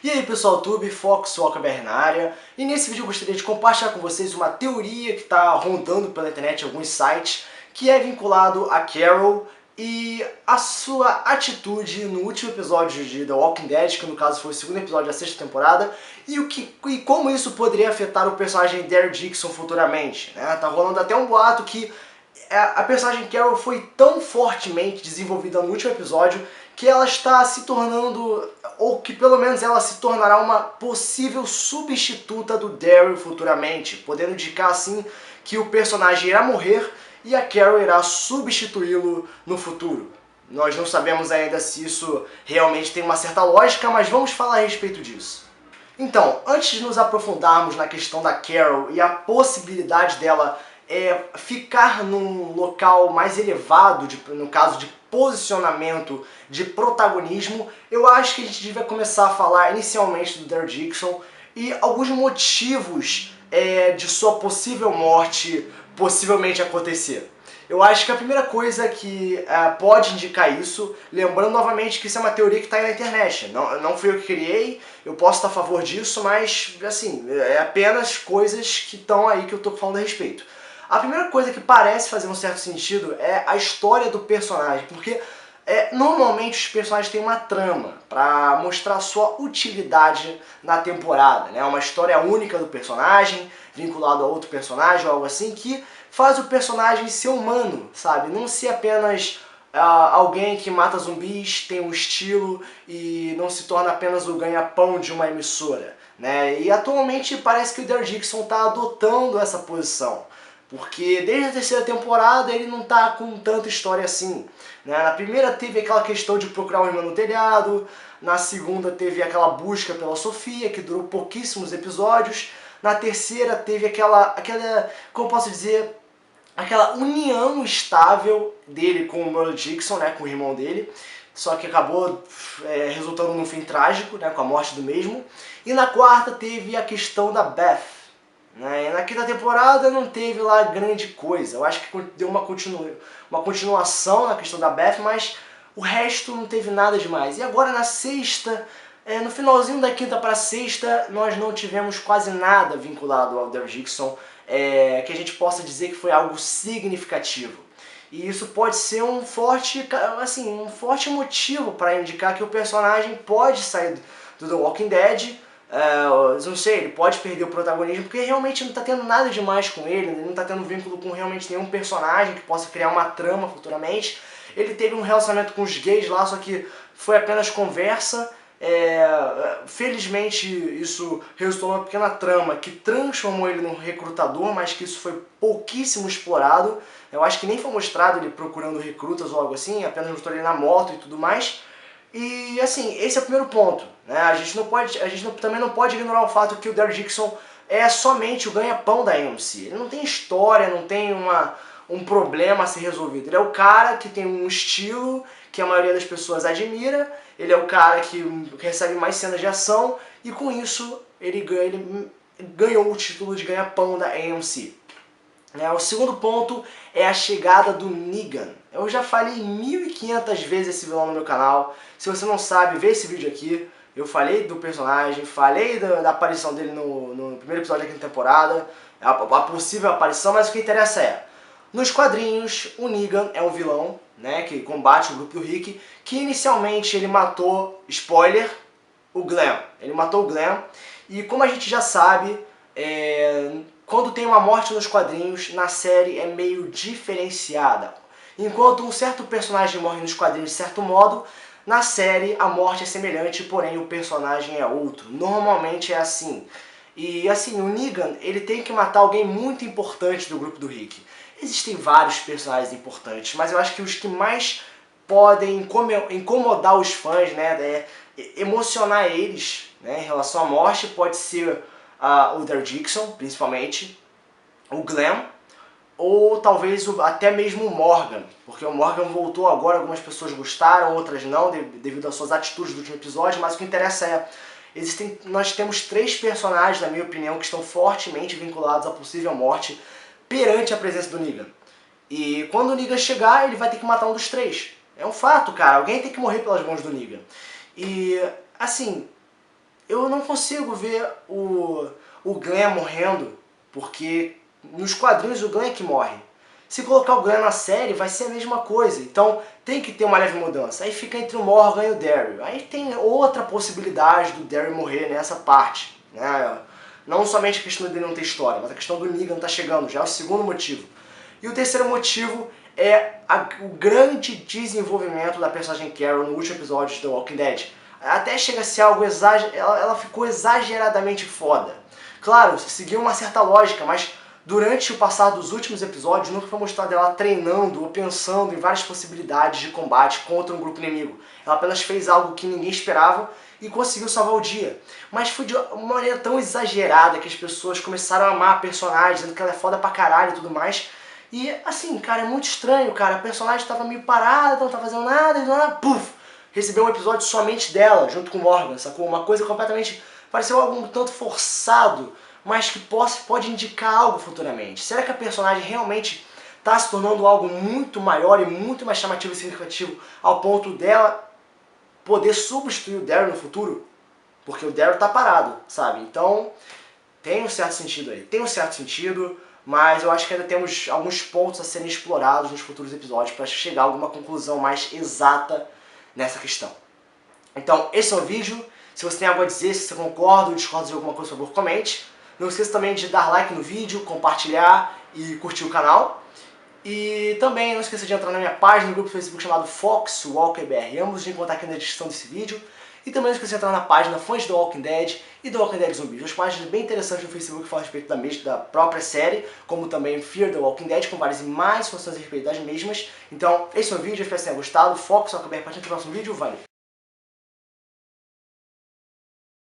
E aí pessoal, YouTube, Fox Walker na área, e nesse vídeo eu gostaria de compartilhar com vocês uma teoria que está rondando pela internet em alguns sites, que é vinculado a Carol e a sua atitude no último episódio de The Walking Dead, que no caso foi o segundo episódio da sexta temporada, e como isso poderia afetar o personagem Daryl Dixon futuramente, né? Tá rolando até um boato que a personagem Carol foi tão fortemente desenvolvida no último episódio que ela está se tornando, ou que pelo menos ela se tornará uma possível substituta do Daryl futuramente, podendo indicar assim que o personagem irá morrer e a Carol irá substituí-lo no futuro. Nós não sabemos ainda se isso realmente tem uma certa lógica, mas vamos falar a respeito disso. Então, antes de nos aprofundarmos na questão da Carol e a possibilidade dela ficar num local mais elevado, no caso de posicionamento, de protagonismo, eu acho que a gente devia começar a falar inicialmente do Daryl Dixon e alguns motivos de sua possível morte possivelmente acontecer. Eu acho que a primeira coisa que pode indicar isso, lembrando novamente que isso é uma teoria que está aí na internet, não fui eu que criei, eu posso estar a favor disso, mas assim, é apenas coisas que estão aí que eu estou falando a respeito. A primeira coisa que parece fazer um certo sentido é a história do personagem, porque normalmente os personagens têm uma trama para mostrar sua utilidade na temporada, né? Uma história única do personagem, vinculado a outro personagem ou algo assim, que faz o personagem ser humano, sabe? Não ser apenas alguém que mata zumbis, tem um estilo e não se torna apenas o ganha-pão de uma emissora, né? E atualmente parece que o Daryl Dixon está adotando essa posição. Porque desde a terceira temporada ele não tá com tanta história assim, né? Na primeira teve aquela questão de procurar um irmão no telhado, na segunda teve aquela busca pela Sofia, que durou pouquíssimos episódios, na terceira teve aquela como posso dizer, aquela união estável dele com o Merle Dixon, né, com o irmão dele, só que acabou resultando num fim trágico, né, com a morte do mesmo. E na quarta teve a questão da Beth, né? Na quinta temporada não teve lá grande coisa. Eu acho que deu uma continuação na questão da Beth, mas o resto não teve nada demais. E agora na sexta, no finalzinho da quinta para sexta, nós não tivemos quase nada vinculado ao Daryl Dixon que a gente possa dizer que foi algo significativo. E isso pode ser um forte motivo para indicar que o personagem pode sair do The Walking Dead. Não sei, ele pode perder o protagonismo porque realmente não está tendo nada demais com ele não está tendo vínculo com realmente nenhum personagem que possa criar uma trama futuramente. Ele teve um relacionamento com os gays lá, só que foi apenas conversa. Felizmente isso resultou numa pequena trama que transformou ele num recrutador, mas que isso foi pouquíssimo explorado. Eu acho que nem foi mostrado ele procurando recrutas ou algo assim, apenas mostrou ele na moto e tudo mais. E assim, esse é o primeiro ponto, né? A gente também não pode ignorar o fato que o Daryl Dixon é somente o ganha-pão da AMC. Ele não tem história, não tem um problema a ser resolvido. Ele é o cara que tem um estilo que a maioria das pessoas admira, ele é o cara que recebe mais cenas de ação e com isso ele ganhou o título de ganha-pão da AMC. O segundo ponto é a chegada do Negan. Eu já falei 1500 vezes esse vilão no meu canal. Se você não sabe, vê esse vídeo aqui. Eu falei do personagem, falei da aparição dele no primeiro episódio da quinta temporada, a possível aparição, mas o que interessa nos quadrinhos, o Negan é um vilão, né, que combate o grupo do Rick, que inicialmente ele matou, spoiler, o Glenn. Ele matou o Glenn, e como a gente já sabe, quando tem uma morte nos quadrinhos, na série é meio diferenciada. Enquanto um certo personagem morre nos quadrinhos de certo modo, na série a morte é semelhante, porém o personagem é outro. Normalmente é assim. E assim, o Negan, ele tem que matar alguém muito importante do grupo do Rick. Existem vários personagens importantes, mas eu acho que os que mais podem incomodar os fãs, né, emocionar eles, né, em relação à morte, pode ser o Daryl Dixon, principalmente, o Glenn, ou talvez até mesmo o Morgan, porque o Morgan voltou agora, algumas pessoas gostaram, outras não, devido às suas atitudes do último episódio, mas o que interessa nós temos 3 personagens, na minha opinião, que estão fortemente vinculados à possível morte perante a presença do Negan. E quando o Negan chegar, ele vai ter que matar um dos 3. É um fato, cara, alguém tem que morrer pelas mãos do Negan. E, assim, eu não consigo ver o Glenn morrendo, porque nos quadrinhos o Glenn é que morre. Se colocar o Glenn na série, vai ser a mesma coisa. Então tem que ter uma leve mudança. Aí fica entre o Morgan e o Daryl. Aí tem outra possibilidade do Daryl morrer nessa parte, né? Não somente a questão dele não ter história, mas a questão do Negan tá chegando, já é o segundo motivo. E o terceiro motivo é o grande desenvolvimento da personagem Carol no último episódio de The Walking Dead. Até chega a ser algo ela ficou exageradamente foda. Claro, seguiu uma certa lógica, mas durante o passar dos últimos episódios nunca foi mostrado ela treinando ou pensando em várias possibilidades de combate contra um grupo inimigo. Ela apenas fez algo que ninguém esperava e conseguiu salvar o dia. Mas foi de uma maneira tão exagerada que as pessoas começaram a amar a personagem, dizendo que ela é foda pra caralho e tudo mais. E assim, cara, é muito estranho, cara. A personagem tava meio parada, não tava fazendo nada, e do nada, puf! Recebeu um episódio somente dela, junto com o Morgan, sacou? Uma coisa completamente... pareceu algo um tanto forçado, mas que pode indicar algo futuramente. Será que a personagem realmente está se tornando algo muito maior e muito mais chamativo e significativo ao ponto dela poder substituir o Daryl no futuro? Porque o Daryl tá parado, sabe? Então, tem um certo sentido aí. Tem um certo sentido, mas eu acho que ainda temos alguns pontos a serem explorados nos futuros episódios para chegar a alguma conclusão mais exata nessa questão. Então, esse é o vídeo. Se você tem algo a dizer, se você concorda ou discorda de alguma coisa, por favor, comente. Não esqueça também de dar like no vídeo, compartilhar e curtir o canal. E também não esqueça de entrar na minha página no grupo do Facebook chamado Fox Walker BR. Ambos vão encontrar aqui na descrição desse vídeo. E também não esqueça de entrar na página Fãs do Walking Dead e do Walking Dead Zumbi. Duas páginas bem interessantes no Facebook que falam a respeito da própria série, como também Fear the Walking Dead, com várias imagens e funções a respeito das mesmas. Então, esse é o vídeo, eu espero que vocês tenham gostado. Fox Walker BR, para o próximo vídeo, valeu!